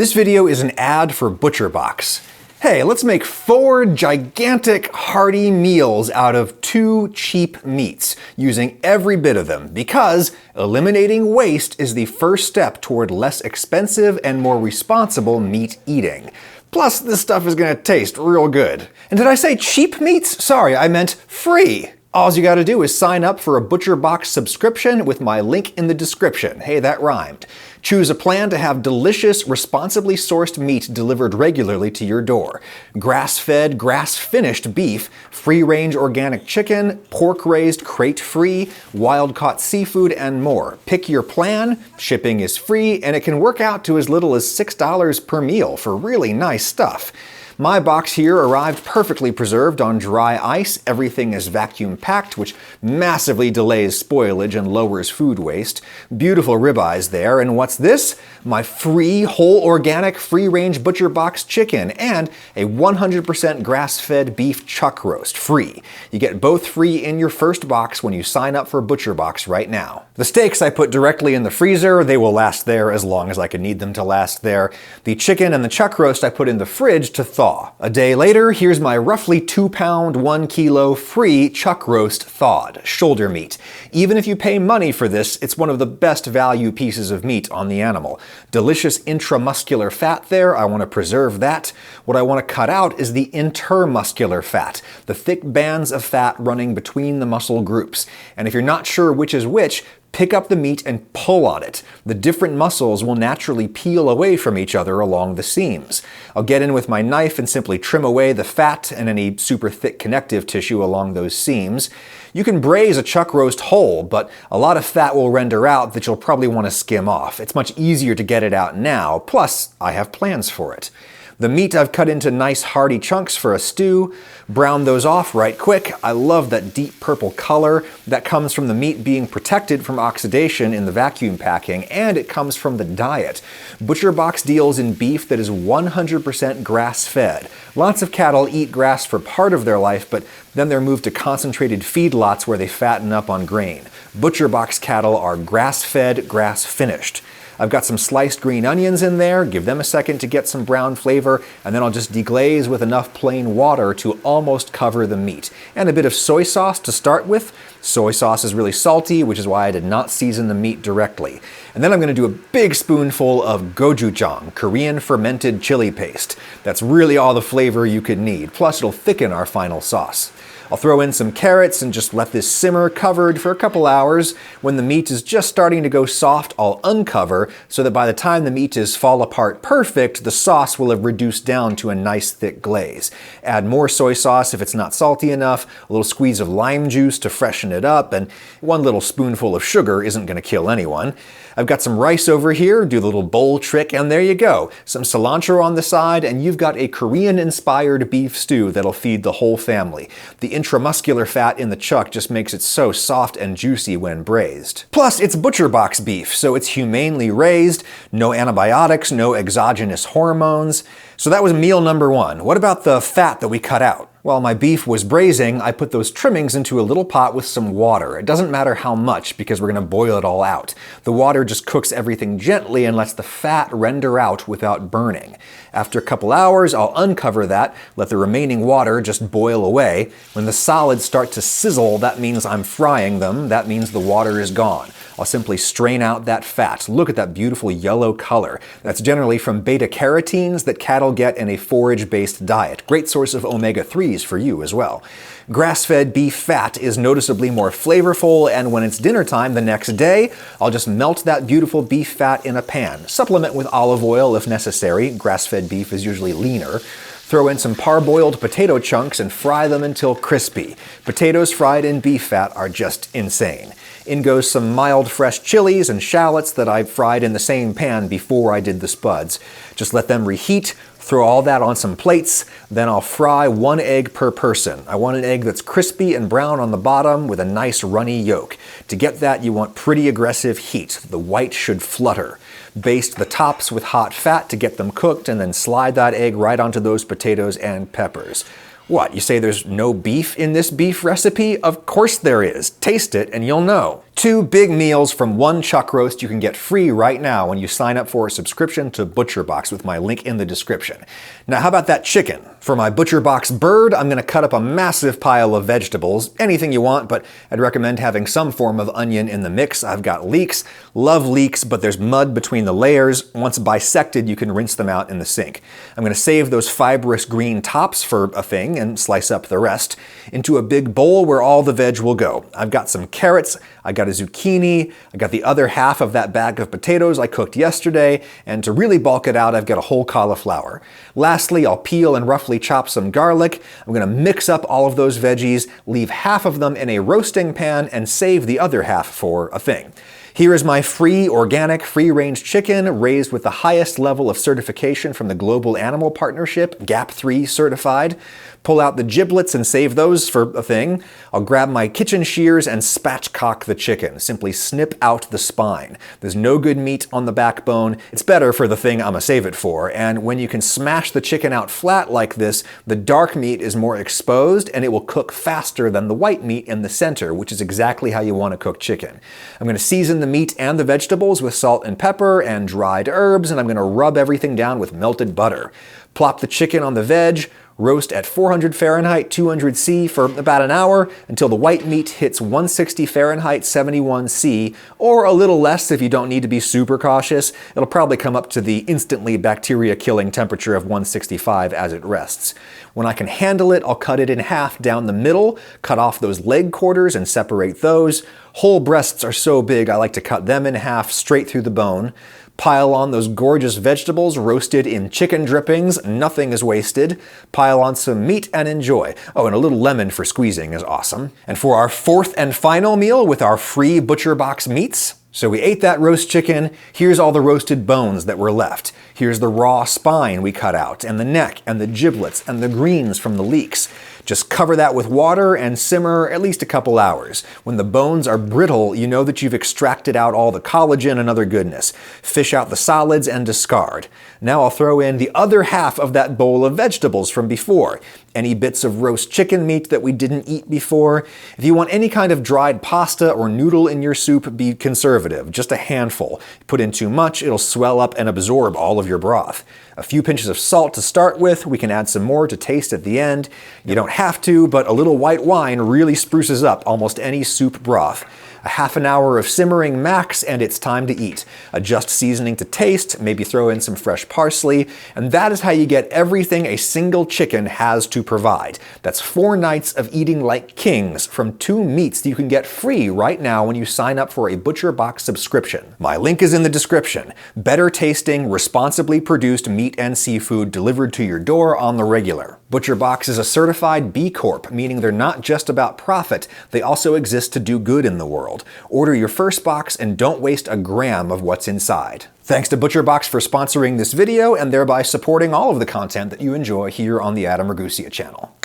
This video is an ad for ButcherBox. Hey, let's make 4 gigantic, hearty meals out of 2 cheap meats, using every bit of them, because eliminating waste is the first step toward less expensive and more responsible meat eating. Plus, this stuff is gonna taste real good. And did I say cheap meats? Sorry, I meant free. All you gotta do is sign up for a ButcherBox subscription with my link in the description. Hey, that rhymed. Choose a plan to have delicious, responsibly sourced meat delivered regularly to your door. Grass-fed, grass-finished beef, free-range organic chicken, pork-raised crate-free, wild-caught seafood, and more. Pick your plan, shipping is free, and it can work out to as little as $6 per meal for really nice stuff. My box here arrived perfectly preserved on dry ice. Everything is vacuum packed, which massively delays spoilage and lowers food waste. Beautiful ribeyes there. And what's this? My free, whole organic, free-range ButcherBox chicken and a 100% grass-fed beef chuck roast, free. You get both free in your first box when you sign up for ButcherBox right now. The steaks I put directly in the freezer. They will last there as long as I can need them to last there. The chicken and the chuck roast I put in the fridge to thaw. A day later, here's my roughly 2-pound, 1-kilo free chuck roast thawed, shoulder meat. Even if you pay money for this, it's one of the best value pieces of meat on the animal. Delicious intramuscular fat there, I want to preserve that. What I want to cut out is the intermuscular fat, the thick bands of fat running between the muscle groups. And if you're not sure which is which, pick up the meat and pull on it. The different muscles will naturally peel away from each other along the seams. I'll get in with my knife and simply trim away the fat and any super thick connective tissue along those seams. You can braise a chuck roast whole, but a lot of fat will render out that you'll probably want to skim off. It's much easier to get it out now, plus I have plans for it. The meat I've cut into nice hearty chunks for a stew. Brown those off right quick. I love that deep purple color. That comes from the meat being protected from oxidation in the vacuum packing, and it comes from the diet. ButcherBox deals in beef that is 100% grass-fed. Lots of cattle eat grass for part of their life, but then they're moved to concentrated feedlots where they fatten up on grain. ButcherBox cattle are grass-fed, grass-finished. I've got some sliced green onions in there, give them a second to get some brown flavor, and then I'll just deglaze with enough plain water to almost cover the meat. And a bit of soy sauce to start with. Soy sauce is really salty, which is why I did not season the meat directly. And then I'm going to do a big spoonful of gochujang, Korean fermented chili paste. That's really all the flavor you could need, plus it'll thicken our final sauce. I'll throw in some carrots and just let this simmer covered for a couple hours. When the meat is just starting to go soft, I'll uncover so that by the time the meat is fall apart perfect, the sauce will have reduced down to a nice thick glaze. Add more soy sauce if it's not salty enough, a little squeeze of lime juice to freshen it up, and 1 little spoonful of sugar isn't going to kill anyone. I've got some rice over here, do the little bowl trick, and there you go. Some cilantro on the side, and you've got a Korean-inspired beef stew that'll feed the whole family. The intramuscular fat in the chuck just makes it so soft and juicy when braised. Plus, it's ButcherBox beef, so it's humanely raised, no antibiotics, no exogenous hormones. So that was meal number 1. What about the fat that we cut out? While my beef was braising, I put those trimmings into a little pot with some water. It doesn't matter how much because we're going to boil it all out. The water just cooks everything gently and lets the fat render out without burning. After a couple hours, I'll uncover that, let the remaining water just boil away. When the solids start to sizzle, that means I'm frying them. That means the water is gone. I'll simply strain out that fat. Look at that beautiful yellow color. That's generally from beta-carotenes that cattle get in a forage-based diet. Great source of omega-3s for you as well. Grass-fed beef fat is noticeably more flavorful, and when it's dinner time the next day, I'll just melt that beautiful beef fat in a pan. Supplement with olive oil if necessary. Grass-fed beef is usually leaner. Throw in some parboiled potato chunks and fry them until crispy. Potatoes fried in beef fat are just insane. In goes some mild fresh chilies and shallots that I fried in the same pan before I did the spuds. Just let them reheat, throw all that on some plates, then I'll fry 1 egg per person. I want an egg that's crispy and brown on the bottom with a nice runny yolk. To get that, you want pretty aggressive heat. The white should flutter. Baste the tops with hot fat to get them cooked, and then slide that egg right onto those potatoes and peppers. What, you say there's no beef in this beef recipe? Of course there is. Taste it and you'll know. 2 big meals from one chuck roast you can get free right now when you sign up for a subscription to ButcherBox with my link in the description. Now, how about that chicken? For my ButcherBox bird, I'm going to cut up a massive pile of vegetables. Anything you want, but I'd recommend having some form of onion in the mix. I've got leeks. Love leeks, but there's mud between the layers. Once bisected, you can rinse them out in the sink. I'm going to save those fibrous green tops for a thing and slice up the rest into a big bowl where all the veg will go. I've got some carrots, I got a zucchini, I got the other half of that bag of potatoes I cooked yesterday, and to really bulk it out, I've got a whole cauliflower. Lastly, I'll peel and roughly chop some garlic. I'm going to mix up all of those veggies, leave half of them in a roasting pan, and save the other half for a thing. Here is my free, organic, free-range chicken raised with the highest level of certification from the Global Animal Partnership, GAP3 certified. Pull out the giblets and save those for a thing. I'll grab my kitchen shears and spatchcock the chicken. Simply snip out the spine. There's no good meat on the backbone. It's better for the thing I'm gonna save it for. And when you can smash the chicken out flat like this, the dark meat is more exposed and it will cook faster than the white meat in the center, which is exactly how you want to cook chicken. I'm gonna season the meat and the vegetables with salt and pepper and dried herbs, and I'm gonna rub everything down with melted butter. Plop the chicken on the veg, roast at 400 Fahrenheit, 200 C for about an hour until the white meat hits 160 Fahrenheit, 71 C, or a little less if you don't need to be super cautious. It'll probably come up to the instantly bacteria-killing temperature of 165 as it rests. When I can handle it, I'll cut it in half down the middle, cut off those leg quarters and separate those. Whole breasts are so big I like to cut them in half straight through the bone. Pile on those gorgeous vegetables roasted in chicken drippings. Nothing is wasted. Pile on some meat and enjoy. Oh, and a little lemon for squeezing is awesome. And for our fourth and final meal with our free ButcherBox meats, so we ate that roast chicken. Here's all the roasted bones that were left. Here's the raw spine we cut out, and the neck, and the giblets, and the greens from the leeks. Just cover that with water and simmer at least a couple hours. When the bones are brittle, you know that you've extracted out all the collagen and other goodness. Fish out the solids and discard. Now I'll throw in the other half of that bowl of vegetables from before. Any bits of roast chicken meat that we didn't eat before. If you want any kind of dried pasta or noodle in your soup, be conservative, just a handful. Put in too much, it'll swell up and absorb all of your broth. A few pinches of salt to start with. We can add some more to taste at the end. You don't have to, but a little white wine really spruces up almost any soup broth. A half an hour of simmering max, and it's time to eat. Adjust seasoning to taste, maybe throw in some fresh parsley, and that is how you get everything a single chicken has to provide. That's 4 nights of eating like kings from 2 meats that you can get free right now when you sign up for a ButcherBox subscription. My link is in the description. Better tasting, responsibly produced meat and seafood delivered to your door on the regular. ButcherBox is a certified B Corp, meaning they're not just about profit, they also exist to do good in the world. Order your first box and don't waste a gram of what's inside. Thanks to ButcherBox for sponsoring this video and thereby supporting all of the content that you enjoy here on the Adam Ragusea channel.